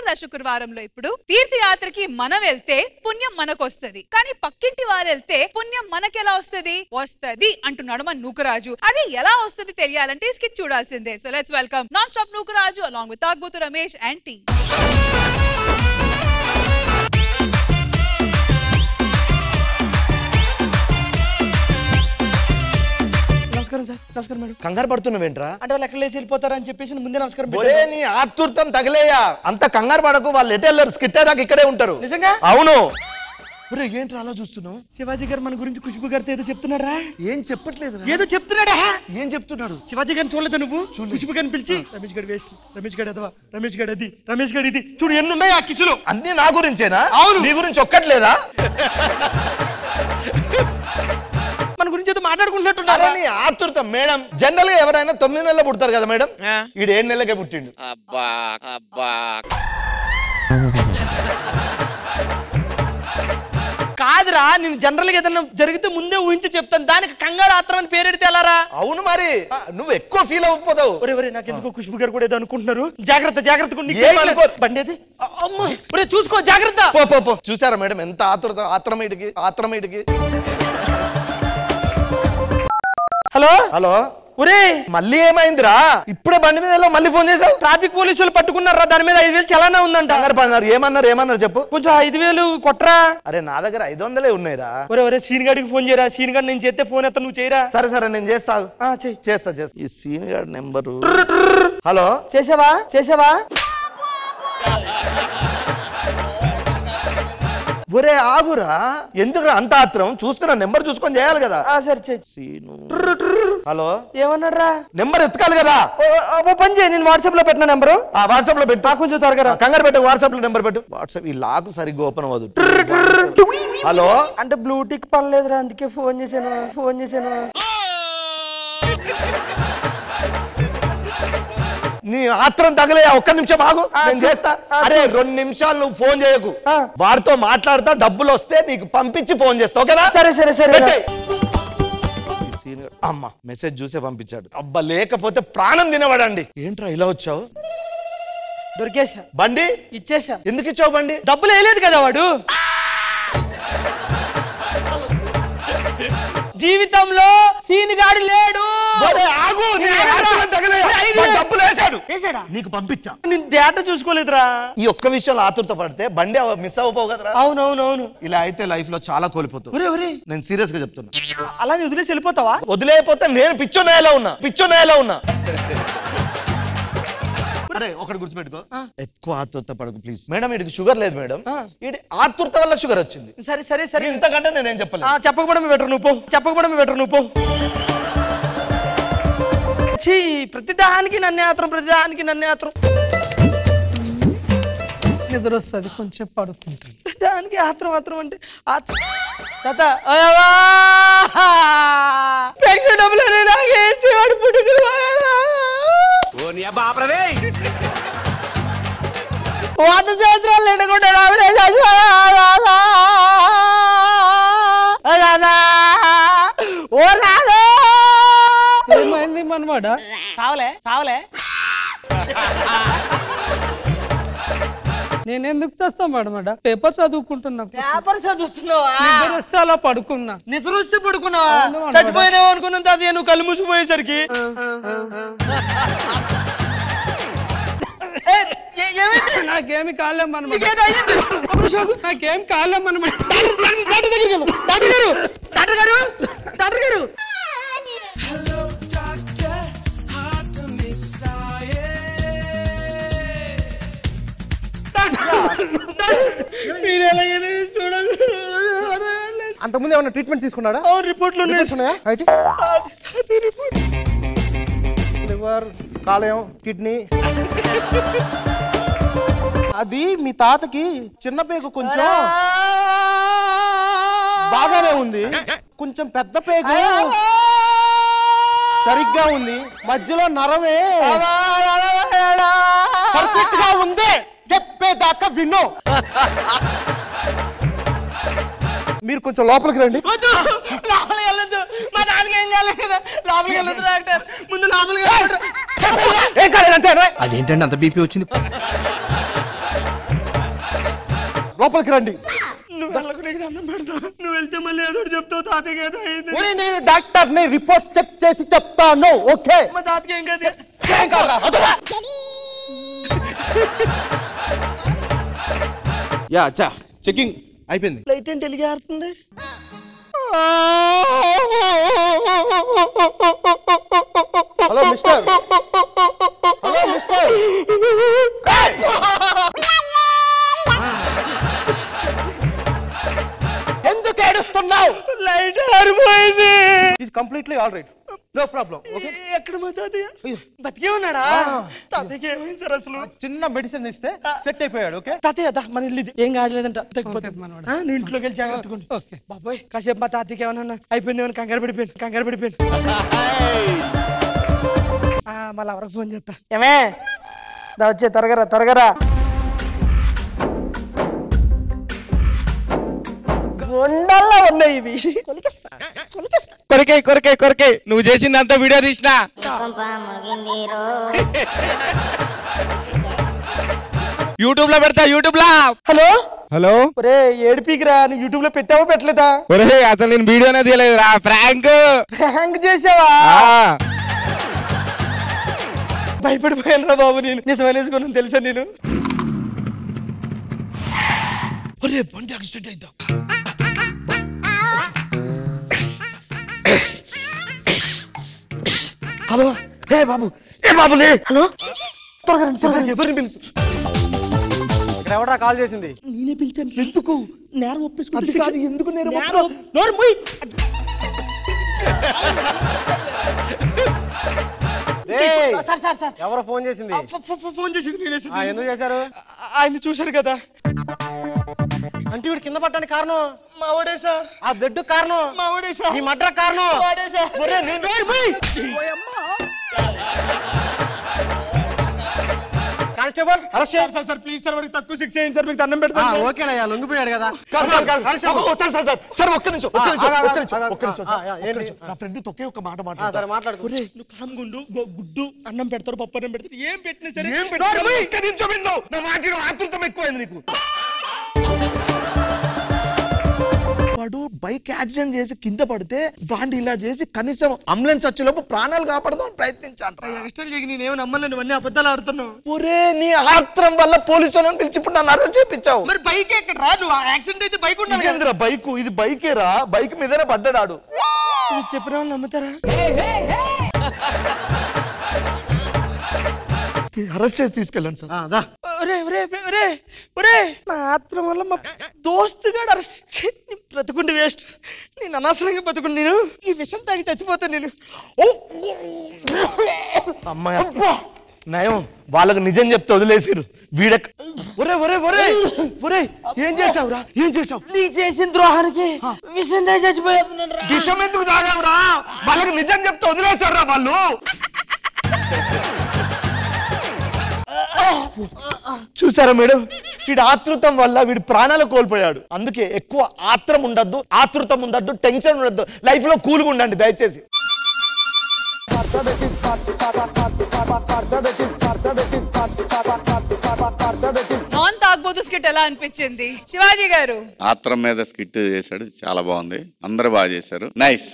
ఆనంద శుక్రవారంలో ఇప్పుడు తీర్థయాత్రకి మనం వెళ్తే పుణ్యం మనకొస్తది, కానీ పక్కింటి వారు వెళ్తే పుణ్యం మనకెలా వస్తది అంటున్నాడు మన నూకరాజు. అది ఎలా వస్తది తెలియాలంటే స్కిట్ చూడాల్సిందే. So let's welcome non stop Nookaraju along with తాగుబోతు రమేష్ and టీ. నమస్కారం సార్. నమస్కారం మేడం. కంగారు పడుతున్నావేంట్రా? అంటే వాళ్ళు ఎక్కడ లేచి వెళ్ళిపోతారా అని చెప్పేసి ముందే నమస్కారం. ఒరే నీ ఆతుర్తం తగలేయా, అంత కంగారు పడకు. వాళ్ళు ఎటు వెళ్ళరు, స్కిట్ దాకా ఇక్కడే ఉంటారు. నిజంగా? అవును. ఒరే ఏంట్రా అలా చూస్తున్నావు? శివాజీ గారు మన గురించి ఖుష్బు గారితో ఏదో చెప్తున్నాడా? ఏం చెప్పట్లేదు. ఏదో చెప్తున్నాడా? ఏం చెప్తున్నాడు? శివాజీ గారిని చూడలేదు నువ్వు? ఖుష్బు గారిని పిలిచి రమేష్ గడి వేస్ట్, రమేష్ గడి అదవా, రమేష్ గడి అది, రమేష్ గడి ఇది, చూడు ఎన్ని ఉన్నాయి ఆ కిసులు. అన్ని నా గురించేనా? అవును. నీ గురించి ఒక్కట్లేదా? మన గురించి ఏదో మాట్లాడుకుంటున్నట్టున్నారా? నీ ఆతుర్తం మేడం. జనరల్ గా ఎవరైనా 9 నెలలు పుడతారు కదా మేడం, ఈడు 7 నెలలకే పుట్టిండు. అబ్బా అబ్బా కాదురా, నేను జనరల్ గా ఏదైనా జరిగితే ముందే ఊహించి చెప్తాను. దానికి కంగారు ఆత్రం అని పేరెడితే ఎలారా? అవును మరి, నువ్వు ఎక్కువ ఫీల్ అవ్వకపోతావు. ఒరే నాకు ఎందుకో ఖుష్బు గారు కూడా ఏదో అనుకుంటున్నారు. జాగ్రత్త జాగ్రత్త. బండేది అమ్మా, ఒరే చూసుకో జాగ్రత్త. పో. చూసారా మేడం ఎంత ఆత్రమేటికి. Hello hello. ఒరే మళ్ళీ ఏమైందిరా? ఇప్పుడే బండి మీద మళ్ళీ ఫోన్ చేసావు. ట్రాఫిక్ పోలీసులు పట్టుకున్నారా, దాని మీద 5,000 చలానా ఉందంట. ఏమన్నారు చెప్పు. కొంచెం 5,000 కొట్రా. అరే నా దగ్గర 500 ఉన్నాయిరా. ఒరే సీన్ గాడికి ఫోన్ చేయరా. సీన్ గారు నేను చేస్తే ఫోన్ ఎత్తా, నువ్వు చేయరా. సరే నేను చేస్తా. చేస్తా. ఈ సీన్ గాడి నెంబరు. హలో. చేసావా? ఒరే ఆగురా, ఎందుకు అంత ఆత్రం? చూస్తున్నా, నెంబర్ చూసుకొని చేయాలి కదా. సరే సీను. హలో. ఏమన్నారా? నెంబర్ ఎత్తుకాలి కదా. పని చేయి, నేను వాట్సాప్ లో పెట్టిన నెంబర్ వాట్సాప్ లో పెట్టు. కొంచెం త్వరగా కంగారు పెట్టు. వాట్సాప్ లో నెంబర్ పెట్టు. వాట్సాప్ ఈ లాక్ సరిగ్గా ఓపెన్ అవ్వదు. హలో. అంటే బ్లూటిక్ పడలేదురా, అందుకే ఫోన్ చేశాను. నీ ఆత్రం తగలే. ఒక్క నిమిషం ఆగు, నేను చేస్తా. అరే 2 నిమిషాలు నువ్వు ఫోన్ చేయకు. వాడితో మాట్లాడతా, డబ్బులు వస్తే నీకు పంపించి ఫోన్ చేస్తా. ఓకేనా? సరే. అమ్మా మెసేజ్ చూసే పంపించాడు. అబ్బా లేకపోతే ప్రాణం తినవాడండి. ఏంట్రా ఇలా వచ్చావు? దొరికేసా. బండి ఇచ్చేసా. ఎందుకు ఇచ్చావు బండి? డబ్బులు వేయలేదు కదా వాడు. జీవితంలో సీన్ గాడు లేడు. డబ్బులు వేసాడు, నీకు పంపించా. నేను డేటా చూసుకోలేదురా. ఈ ఒక్క విషయంలో ఆతురత పడితే బండి మిస్ అవ్వపోవు కదరా. అవును. ఇలా అయితే లైఫ్ లో చాలా కోల్పోతావు. నేను సీరియస్ గా చెప్తున్నా. అలా వదిలేసి వెళ్ళిపోతావా? వదిలేకపోతే నేను పిచ్చోనేలా ఉన్నా. అరే ఒకటి గుర్తుపెట్టుకో, ఎక్కువ ఆతురత పడకు ప్లీజ్. మేడం వీడికి షుగర్ లేదు మేడం. వీడి ఆతురత వల్ల షుగర్ వచ్చింది. సరే ఇంతకంటే నేనేం చెప్పలేదు. చెప్పకపోవడమే బెటర్ నువ్వు పో. ప్రతిదానికి నన్నే ఆత్రం. నిద్ర వస్తుంది, కొంచెం పడుకుంటాను. దానికి ఆత్రం అంటే డబ్బులు వాడు పుట్టుకు 100 సంవత్సరాలు ఎండకుండా ఏమైంది మనమాట? సావలే నేనెందుకు చేస్తాం మేడం? పేపర్ చదువుకుంటున్నా. చదువుతున్నావా? నిద్ర వస్తే అలా పడుకున్నా. నిద్ర వస్తే పడుకున్నావా? చచ్చిపోయినావు అనుకున్నాను తాతయ్య, నువ్వు కళ్ళు మూసిపోయేసరికి. నాకేమి కాలేమన్నమాట. నాకేం కాలేమన్నమాట. డాక్టర్ గారు అంతకుముందు ఏమన్నా ట్రీట్మెంట్ తీసుకున్నాడా? రిపోర్ట్లు ఉన్నాయా? లివర్, కాలేయం, కిడ్నీ. అది మీ తాతకి చిన్న పేగు కొంచెం బాగానే ఉంది, కొంచెం పెద్ద పేగు సరిగ్గా ఉంది, మధ్యలో నరమే పర్ఫెక్ట్ గా ఉంది. చెప్పేదాకా విను. మీరు కొంచెం లోపలికి రండి. లోపలికి వెళ్ళొద్దు, మా నాన్నకి ఏం కాలేదు. లోపలికి వెళ్ళొద్దు డాక్టర్, ముందు లోపలికి. ఏం కాలేదంటే అదేంటండి అంత బీపీ వచ్చింది? లోపలికి రండి. నువ్వు వెళ్ళకు, నీకు దండం పెడతా. నువ్వు వెళ్తే మళ్ళీ ఏదో ఒకటి చెప్తావు, తాతయ్య ఏదో అయింది. నేను డాక్టర్ని, రిపోర్ట్స్ చెక్ చేసి చెప్తాను. ఓకే? మా తాతకి ఏం కాదు. ఏం కాదురా, వదలా. యా అచ్చా చెకింగ్ అయిపోయింది. లైట్ ఏంటి వెలిగేస్తుంది? Hello mister, hello mister. ఎందుకు ఏడుస్తున్నావు? లైట్ ఆరిపోయింది. Is completely all right, no problem. Okay? ఎక్కడ మా తాతయ్య? బతికే ఉన్నాడా? తాతయ్యకి ఏమైంది సార్ అసలు? చిన్న మెడిసిన్ ఇస్తే సెట్ అయిపోయాడు. ఓకే తాతయ్య దా, మన ఇల్లు ఇది. ఏం కాదులేదంట. నువ్వు ఇంట్లోకి వెళ్ళి జాగ్రత్తగా. ఓకే బాబాయ్ కాసేపు మా తాతయ్యకి ఏమన్నా అయిపోయింది, ఏమైనా కంగారు పడిపోయాను. మళ్ళీ ఎవరికి ఫోన్ చేస్తా. ఏమే దా, వచ్చే త్వరగా ఉండల్లా ఉన్నాయి ఇవి. కొరికే నువ్వు చేసిందంతా వీడియో తీసిన. యూట్యూబ్ లో పెడతా, యూట్యూబ్ లో. హలో హలో ఒరే ఏడిపికిరా, నువ్వు యూట్యూబ్ లో పెట్టావో పెట్టలేదా? ఒరే అసలు నేను వీడియోనే తీయలేదు రా, ప్రాంక్. హ్యాంగ్ చేసావా? భయపడిపోయాను రా బాబు, నేను నిజమనేసుకున్నాను తెలుసా నేను. ఒరే బండి యాక్సిడెంట్ అయిందా? హలో, ఏ బాబు, లే. హలో, త్వరగా ఎవరిని పిలుసు? ఇక్కడ ఎవడా కాల్ చేసింది? నేనే పిలిచాను. ఎందుకు? నేరం ఒప్పేసుకుంది. ఎందుకు నేను ఎవరో ఫోన్ చేసింది? ఫోన్ చేసింది నేనే. ఎందుకు చేశారు? ఆయన చూశారు కదా. అంటే వీడు కింద పట్టడానికి కారణం మా వాడే సార్. ఆ బ్లడ్ కారణం మా వాడే సార్. ఈ మడ్ర కారణం వాడే సార్. కానిస్టేబుల్ అరెస్ట్ చేయండి. సార్ ప్లీజ్ సార్, వాడికి తక్కువ శిక్ష చేయండి సార్, మీకు దండం పెడతాను. ఓకేనయ్యా, లొంగిపోయాడు కదా. సార్ ఒక్క నిమిషం. నా ఫ్రెండ్ తొక్కే ఒక మాట సరే మాట్లాడు. నువ్వు కామ్గుండు. గుడ్డు అన్నం పెడతారు, పప్పు అన్నం పెడతారు, ఏం పెట్టినా సరే. నా మాట ఆతృతం ఎక్కువైంది నీకు. వాడు బైక్ యాక్సిడెంట్ చేసి కింద పడితే వాడిని ఇలా చేసి కనీసం అంబులెన్స్ వచ్చేలోపు ప్రాణాలు కాపాడదాం ప్రయత్నించాను. ఎక్స్ట్రా చేసి నేనేమో నమ్మలేదు, అన్ని అబద్ధాలు ఆడుతున్నావు. ఒరే నీ ఆత్రం వల్ల పోలీసు వాళ్ళని పిలిచి ఇప్పుడు నన్ను అరెస్ట్ చేపించావు. మరి బైక్ ఎక్కడ రా? నువ్వు యాక్సిడెంట్ అయితే బైక్ ఉండాలి. బైక్ ఇది బైకేరా, బైక్ మీదనే పడ్డాడు. చెప్పిన వాళ్ళు నమ్ముతారా? అరెస్ట్ చేసి తీసుకెళ్ళండి సార్. నా ఆత్రం వల్ల మా దోస్తుగాడు అరెస్ట్. బ్రతుకుండి వేస్ట్. నేను అనవసరంగా బ్రతుకుండి, నేను ఈ విషయం తాగి చచ్చిపోతాను నేను. అమ్మాయి నయం, వాళ్ళకు నిజం చెప్తే వదిలేసారు. ఏం చేసావురా? నీ చేసిన ద్రోహానికి విషయం తాగి చచ్చిపోతున్నాను. విషం ఎందుకు తాగావురా? వాళ్ళకి నిజం చెప్తే వదిలేసారు రా వాళ్ళు. చూసారా మేడం, వీడి ఆతృతం వల్ల వీడి ప్రాణాలు కోల్పోయాడు. అందుకే ఎక్కువ ఆత్రం ఉండద్దు, ఆతృతం ఉండద్దు, టెన్షన్ ఉండద్దు. లైఫ్ లో కూల్గా ఉండండి దయచేసి. నాన్ తాగబోతు స్కిట్ ఎలా అనిపించింది శివాజీ గారు? ఆత్రం మీద స్కిట్ చేశాడు, చాలా బాగుంది, అందరూ బాగా చేశారు. Nice.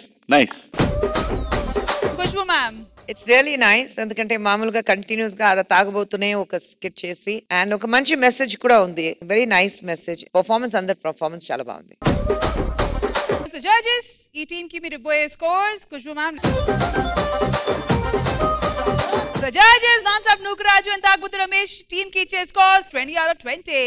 Khushbu ma'am, it's really nice. ఎందుకంటే మామూలుగా కంటిన్యూస్ గా అలా తాగబోతూనే ఒక స్కిట్ చేసి అండ్ ఒక మంచి మెసేజ్ కూడా ఉంది. Very nice message. పర్ఫార్మెన్స్, అందరి పర్ఫార్మెన్స్ చాలా బాగుంది. జడ్జెస్, ఈ టీమ్ కి మీరు ఇవ్వబోయే scores. Khushbu ma'am. Judges, non stop Nookaraju and తాగుబోతు రమేష్ టీమ్ కి ఇచ్చే స్కోర్స్ 20 out of 20.